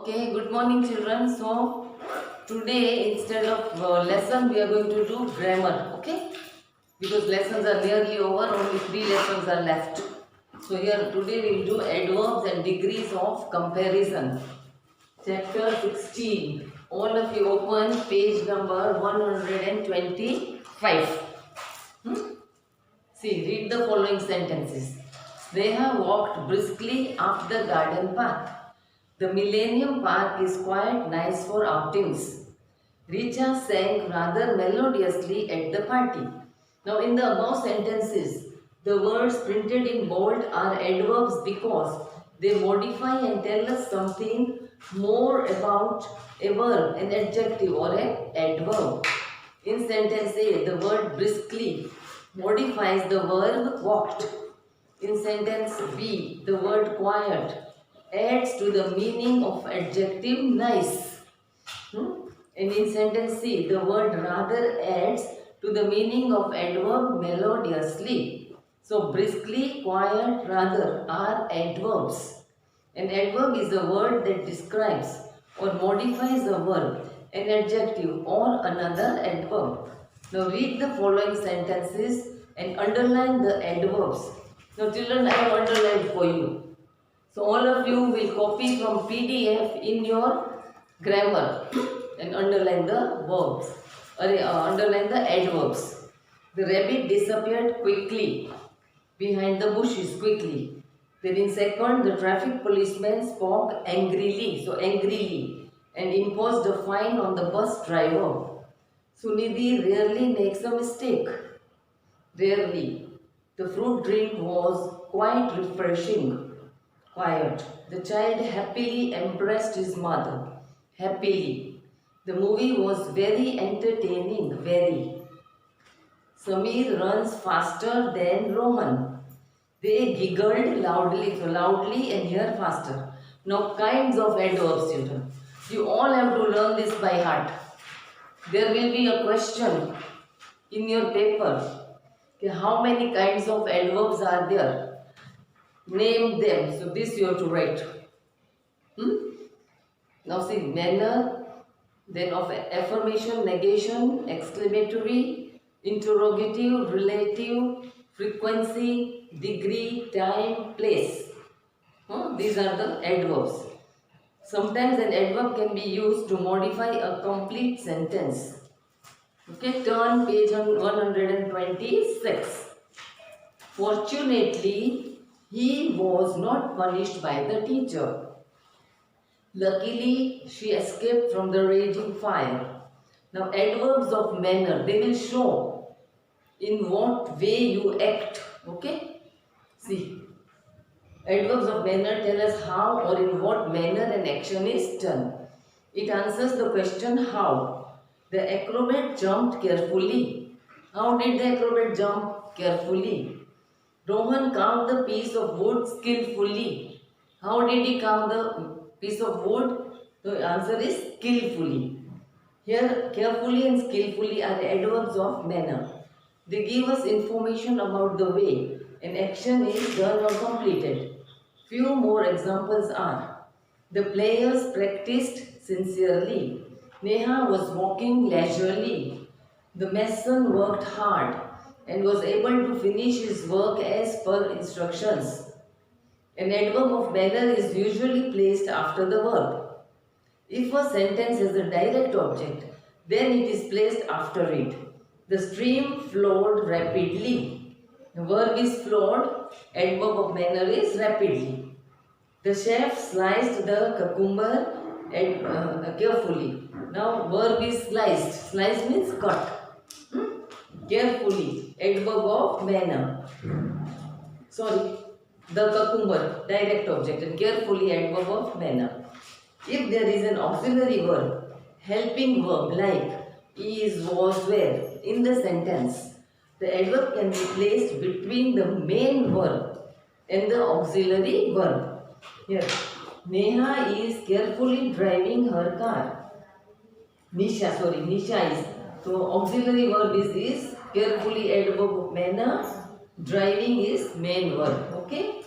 Okay, good morning children. So today instead of lesson we are going to do grammar, okay? Because lessons are nearly over, only 3 lessons are left. So here today we will do adverbs and degrees of comparison. Chapter 16. All of you open page number 125. See, read the following sentences. They have walked briskly up the garden path. The Millennium Park is quite nice for outings. Richa sang rather melodiously at the party. Now, in the above sentences, the words printed in bold are adverbs because they modify and tell us something more about a verb, an adjective or an adverb. In sentence A, the word briskly modifies the verb walked. In sentence B, the word quiet adds to the meaning of adjective nice. And in sentence C, the word rather adds to the meaning of adverb melodiously. So briskly, quiet, rather are adverbs. An adverb is a word that describes or modifies a verb, an adjective or another adverb. Now read the following sentences and underline the adverbs. Now children, I have underlined for you. So all of you will copy from PDF in your grammar and underline the verbs or underline the adverbs. The rabbit disappeared quickly behind the bushes quickly. Then in second, the traffic policeman spoke angrily, so angrily, and imposed a fine on the bus driver. Sunidhi rarely makes a mistake. Rarely. The fruit drink was quite refreshing. Quiet. The child happily embraced his mother. Happily. The movie was very entertaining. Very. Samir runs faster than Rohan. They giggled loudly. So loudly and here faster. Now kinds of adverbs, children. You all have to learn this by heart. There will be a question in your paper. Okay, how many kinds of adverbs are there? Name them. So this you have to write. Now see, manner, then of affirmation, negation, exclamatory, interrogative, relative, frequency, degree, time, place. These are the adverbs. Sometimes an adverb can be used to modify a complete sentence. Okay, turn page 126. Fortunately, he was not punished by the teacher. Luckily, she escaped from the raging fire. Now, adverbs of manner, they will show in what way you act. Okay? See, adverbs of manner tell us how or in what manner an action is done. It answers the question how. The acrobat jumped carefully. How did the acrobat jump? Carefully. Rohan carved the piece of wood skillfully. How did he carve the piece of wood? The answer is skillfully. Here, carefully and skillfully are adverbs of manner. They give us information about the way an action is done or completed. Few more examples are: the players practiced sincerely. Neha was walking leisurely. The mason worked hard and was able to finish his work as per instructions. An adverb of manner is usually placed after the verb. If a sentence has a direct object, then it is placed after it. The stream flowed rapidly. The verb is flowed, adverb of manner is rapidly. The chef sliced the cucumber carefully. Now verb is sliced. Slice means cut. Carefully, adverb of manner. Sorry, the cucumber, direct object, and carefully, adverb of manner. If there is an auxiliary verb, helping verb like is, was, were in the sentence, the adverb can be placed between the main verb and the auxiliary verb. Here, Neha is carefully driving her car. Nisha is. So auxiliary verb is carefully, adverb of manner. Driving is main verb. Okay.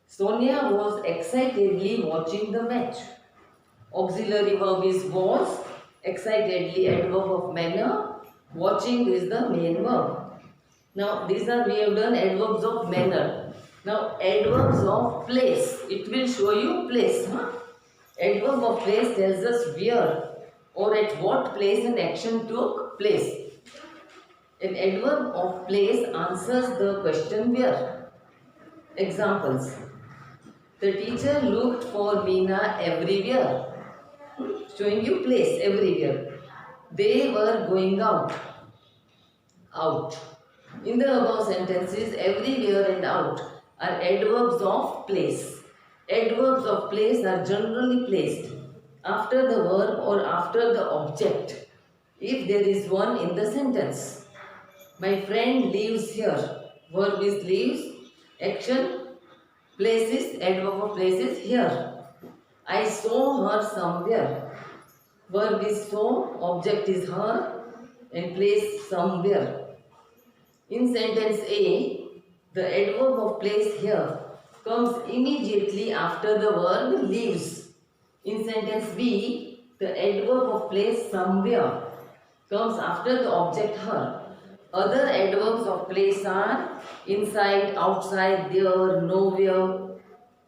Sonia was excitedly watching the match. Auxiliary verb is was. Excitedly, adverb of manner. Watching is the main verb. Now, we have done adverbs of manner. Now, adverbs of place. It will show you place. Adverb of place tells us where or at what place an action took place. An adverb of place answers the question where. Examples. The teacher looked for Meena everywhere. Showing you place everywhere. They were going out. Out. In the above sentences, everywhere and out are adverbs of place. Adverbs of place are generally placed after the verb or after the object if there is one in the sentence. My friend lives here. Verb is lives. Action. Places. Adverb of places here. I saw her somewhere. Verb is saw. Object is her. And place somewhere. In sentence A, the adverb of place here comes immediately after the verb lives. In sentence B, the adverb of place somewhere comes after the object her. Other adverbs of place are inside, outside, there, nowhere,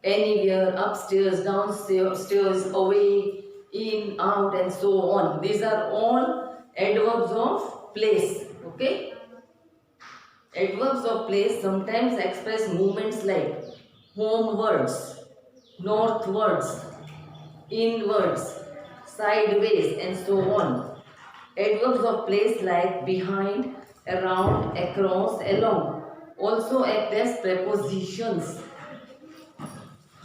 anywhere, upstairs, downstairs, away, in, out, and so on. These are all adverbs of place. Okay? Adverbs of place sometimes express movements like homewards, northwards, inwards, sideways, and so on. Adverbs of place like behind, around, across, along also act as prepositions.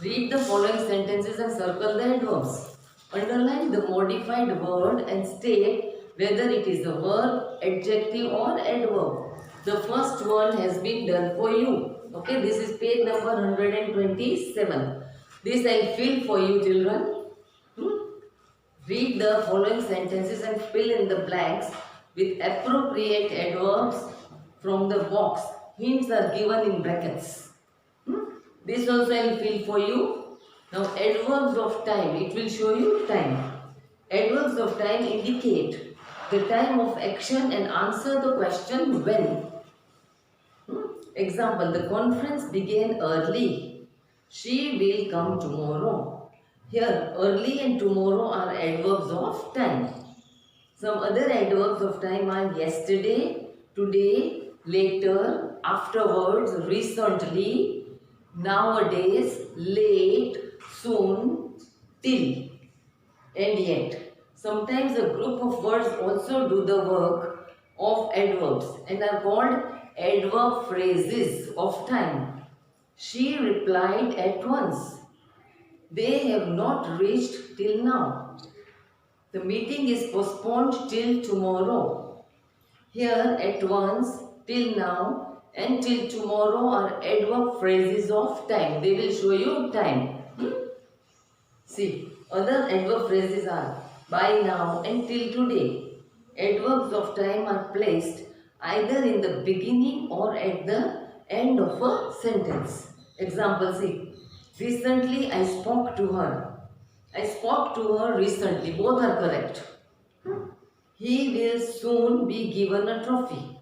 Read the following sentences and circle the adverbs. Underline the modified word and state whether it is a verb, adjective, or adverb. The first one has been done for you. Okay, this is page number 127. This I fill for you, children. Read the following sentences and fill in the blanks with appropriate adverbs from the box. Hints are given in brackets. This also I will fill for you. Now, adverbs of time. It will show you time. Adverbs of time indicate the time of action and answer the question when. Example, the conference began early. She will come tomorrow. Here, early and tomorrow are adverbs of time. Some other adverbs of time are yesterday, today, later, afterwards, recently, nowadays, late, soon, till, and yet. Sometimes a group of words also do the work of adverbs and are called adverb phrases of time. She replied at once. They have not reached till now. The meeting is postponed till tomorrow. Here, at once, till now, and till tomorrow are adverb phrases of time. They will show you time. See, other adverb phrases are by now and till today. Adverbs of time are placed either in the beginning or at the end of a sentence. Example, see. Recently I spoke to her. I spoke to her recently. Both are correct. He will soon be given a trophy.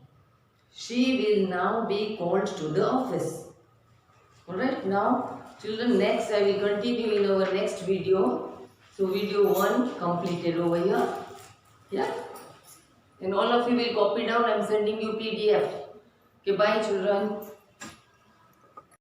She will now be called to the office. Alright, now children, next I will continue in our next video. So video 1 completed over here. Yeah. And all of you will copy down. I am sending you PDF. Okay, bye children.